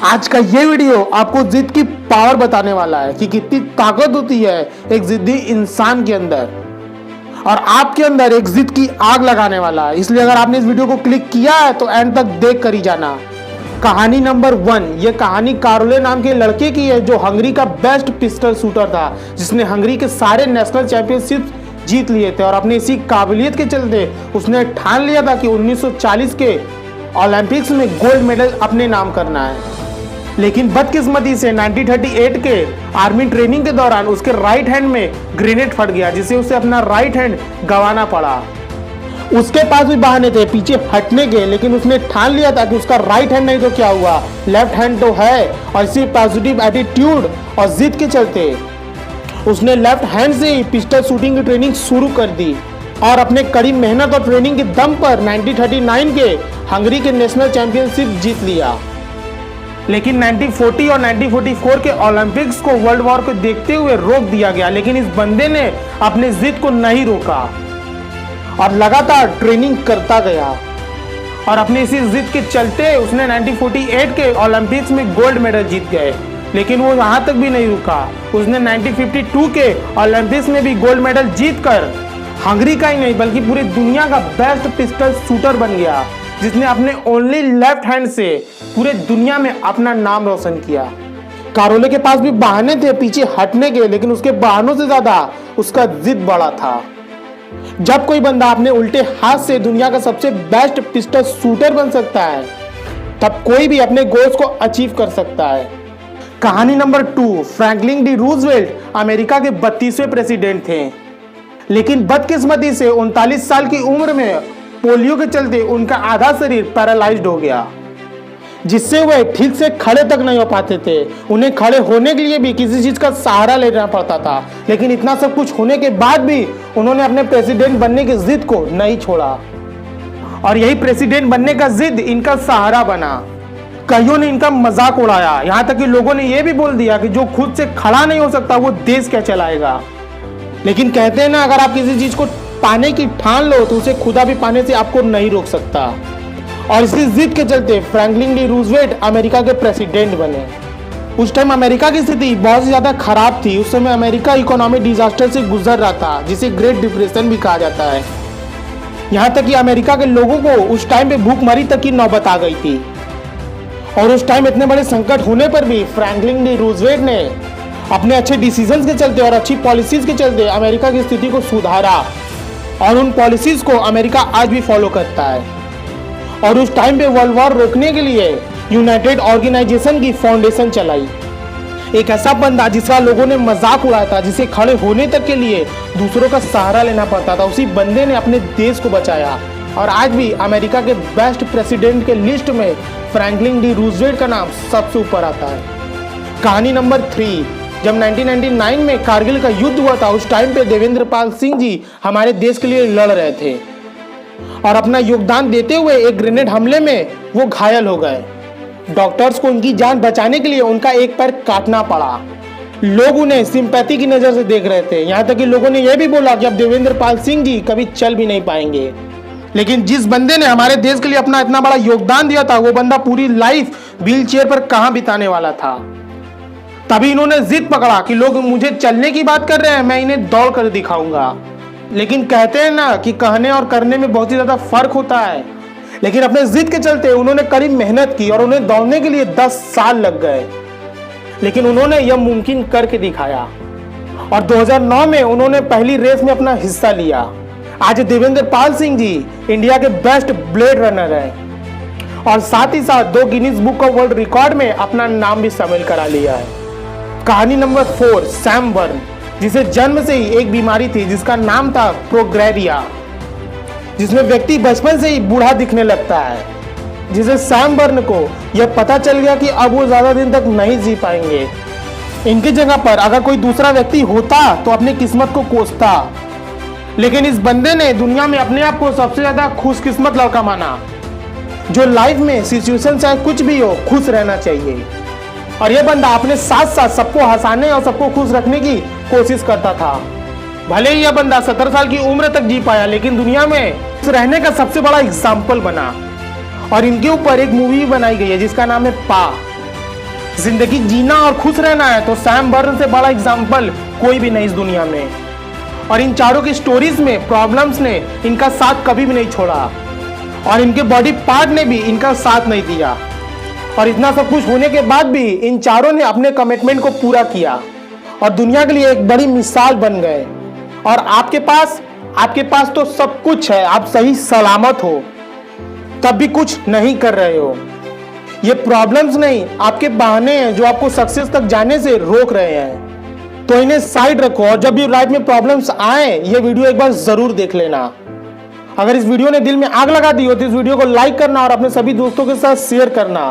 आज का ये वीडियो आपको जिद की पावर बताने वाला है कि कितनी ताकत होती है एक जिद्दी इंसान के अंदर, और आपके अंदर एक जिद की आग लगाने वाला है। इसलिए अगर आपने इस वीडियो को क्लिक किया है तो एंड तक देख कर ही जाना। कहानी नंबर 1, ये कहानी कारोले नाम के लड़के की है जो हंगरी का बेस्ट पिस्टल शूटर था, जिसने हंगरी के सारे नेशनल चैंपियनशिप जीत लिए थे। और अपनी इसी काबिलियत के चलते उसने ठान लिया था कि 1940 के ओलंपिक्स में गोल्ड मेडल अपने नाम करना है। लेकिन बदकिस्मती से 1938 के आर्मी ट्रेनिंग के दौरान उसके राइट हैंड में ग्रेनेड फट गया, जिससे उसे अपना राइट हैंड गंवाना पड़ा। उसके पास भी बहाने थे पीछे हटने के, लेकिन उसने ठान लिया था कि उसका राइट हैंड नहीं तो क्या हुआ, लेफ्ट हैंड तो है। और इसी पॉजिटिव एटीट्यूड और जिद के चलते उसने लेफ्ट हैंड से ही पिस्टल शूटिंग की ट्रेनिंग शुरू कर दी और अपने कड़ी मेहनत और ट्रेनिंग के दम पर 1939 के हंगरी के नेशनल चैंपियनशिप जीत लिया। लेकिन 1940 और 1944 के ओलंपिक्स को वर्ल्ड वॉर को देखते हुए रोक दिया गया, लेकिन इस बंदे ने अपने जिद को नहीं रोका और लगातार ट्रेनिंग करता गया। और अपने इसी जिद के चलते उसने 1948 के ओलंपिक्स में गोल्ड मेडल जीत गए। लेकिन वो यहाँ तक भी नहीं रुका, उसने 1952 के ओलंपिक्स में भी गोल्ड मेडल जीतकर हंगरी का ही नहीं बल्कि पूरी दुनिया का बेस्ट पिस्टल शूटर बन गया, जिसने अपने ओनली लेफ्ट हैंड से पूरे दुनिया में अपना नाम रोशन किया। कारोले के पास भी बहाने थे पीछे हटने के, लेकिन उसके बहानों से ज्यादा उसका जिद बड़ा था। जब कोई बंदा अपने उल्टे हाथ से दुनिया का सबसे बेस्ट पिस्टल शूटर बन सकता है, तब कोई भी अपने गोल्स को अचीव कर सकता है। कहानी number 2, Franklin D Roosevelt America के 32वें प्रेसिडेंट थे, लेकिन बदकिस्मती से 39 साल की उम्र में पोलियो के चलते उनका आधा शरीर पैरालाइज्ड हो गया, जिससे वे ठीक से खड़े तक नहीं हो पाते थे। उन्हें खड़े होने के लिए भी किसी चीज का सहारा लेना पड़ता था। लेकिन इतना सब कुछ होने के बाद भी उन्होंने अपने प्रेसिडेंट बनने की जिद को नहीं छोड़ा, और यही प्रेसिडेंट बनने का जिद इनका सहारा बना। कईयों ने इनका मजाक उड़ाया, यहाँ तक कि लोगों ने यह भी बोल दिया कि जो खुद से खड़ा नहीं हो सकता वो देश क्या चलाएगा। लेकिन कहते हैं ना, अगर आप किसी चीज को पाने की ठान लो तो उसे खुदा भी पाने से आपको नहीं रोक सकता। और इसी जिद के चलते फ्रैंकलिन डी रूजवेल्ट अमेरिका के प्रेसिडेंट बने। उस टाइम अमेरिका की स्थिति बहुत ही ज्यादा खराब थी। उस समय अमेरिका इकोनॉमिक डिजास्टर से गुजर रहा था, जिसे ग्रेट डिप्रेशन भी कहा जाता है। यहाँ तक कि अमेरिका के लोगों को उस टाइम पे भूखमरी तक की नौबत आ गई थी। और उस टाइम इतने बड़े संकट होने पर भी फ्रैंकलिन डी रूजवेल्ट ने अपने अच्छे डिसीजंस के चलते और अच्छी पॉलिसीज के चलते अमेरिका की स्थिति को सुधारा, और उन पॉलिसीज को अमेरिका आज भी फॉलो करता है। और उस टाइम पे वर्ल्ड वॉर रोकने के लिए यूनाइटेड ऑर्गेनाइजेशन की फाउंडेशन चलाई। एक ऐसा बंदा जिसका लोगों ने मजाक उड़ाया था, जिसे खड़े होने तक के लिए दूसरों का सहारा लेना पड़ता था, उसी बंदे ने अपने देश को बचाया। और आज भी अमेरिका के बेस्ट प्रेसिडेंट के लिस्ट में फ्रैंकलिन डी रूजवेल्ट का नाम सबसे ऊपर आता है। कहानी नंबर 3, जब 1999 में कारगिल का युद्ध हुआ था, उस टाइम पे देवेंद्र पाल सिंह जी हमारे देश के लिए लड़ रहे थे, और अपना योगदान देते हुए एक ग्रेनेड हमले में वो घायल हो गए। डॉक्टर्स को उनकी जान बचाने के लिए उनका एक पैर काटना पड़ा। लोग उन्हें सिंपैथी की नजर से देख रहे थे, यहाँ तक कि लोगों ने यह भी बोला कि अब देवेंद्र पाल सिंह जी कभी चल भी नहीं पाएंगे। लेकिन जिस बंदे ने हमारे देश के लिए अपना इतना बड़ा योगदान दिया था, वो बंदा पूरी लाइफ व्हील चेयर पर कहाँ बिताने वाला था। तभी इन्होंने जिद पकड़ा कि लोग मुझे चलने की बात कर रहे हैं, मैं इन्हें दौड़ कर दिखाऊंगा। लेकिन कहते हैं ना कि कहने और करने में बहुत ही ज्यादा फर्क होता है। लेकिन अपने जिद के चलते उन्होंने कड़ी मेहनत की और उन्हें दौड़ने के लिए 10 साल लग गए, लेकिन उन्होंने यह मुमकिन करके दिखाया। और 2009 में उन्होंने पहली रेस में अपना हिस्सा लिया। आज देवेंद्र पाल सिंह जी इंडिया के बेस्ट ब्लेड रनर हैं, और साथ ही साथ 2 Guinness book of world record में अपना नाम भी शामिल करा लिया है। कहानी नंबर 4, सैम बर्न, जिसे जन्म से ही एक बीमारी थी जिसका नाम था प्रोग्रेरिया, जिसमें व्यक्ति बचपन से ही बूढ़ा दिखने लगता है। जिसे सैम बर्न को यह पता चल गया कि अब वो ज्यादा दिन तक नहीं जी पाएंगे। इनकी जगह पर अगर कोई दूसरा व्यक्ति होता तो अपनी किस्मत को कोसता, लेकिन इस बंदे ने दुनिया में अपने आप को सबसे ज्यादा खुशकिस्मत लड़का माना, जो लाइफ में सिचुएशन चाहे कुछ भी हो खुश रहना चाहिए। और यह बंदा अपने साथ साथ सबको हंसाने और सबको खुश रखने की कोशिश करता था। भले ही यह बंदा 17 साल की उम्र तक जी पाया, लेकिन दुनिया में खुश रहने का सबसे बड़ा एग्जाम्पल बना। और इनके ऊपर एक मूवी बनाई गई है जिसका नाम है पा। जिंदगी जीना और खुश रहना है तो सैम बर्न से बड़ा एग्जाम्पल कोई भी नहीं इस दुनिया में। और इन चारों की स्टोरीज में प्रॉब्लम्स ने इनका साथ कभी भी नहीं छोड़ा और इनके बॉडी पार्ट ने भी इनका साथ नहीं दिया। और इतना सब कुछ होने के बाद भी इन चारों ने अपने कमिटमेंट को पूरा किया और दुनिया के लिए एक बड़ी मिसाल बन गए। और आपके पास तो सब कुछ है, आप सही सलामत हो, तब भी कुछ नहीं कर रहे हो। ये प्रॉब्लम्स नहीं, आपके बहाने हैं जो आपको सक्सेस तक जाने से रोक रहे हैं। तो इन्हें साइड रखो और जब भी लाइफ में प्रॉब्लम्स आए ये वीडियो एक बार जरूर देख लेना। अगर इस वीडियो ने दिल में आग लगा दी हो तो इस वीडियो को लाइक करना और अपने सभी दोस्तों के साथ शेयर करना।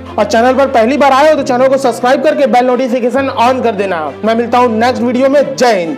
और चैनल पर पहली बार आए हो तो चैनल को सब्सक्राइब करके बेल नोटिफिकेशन ऑन कर देना। मैं मिलता हूं नेक्स्ट वीडियो में। जय हिंद।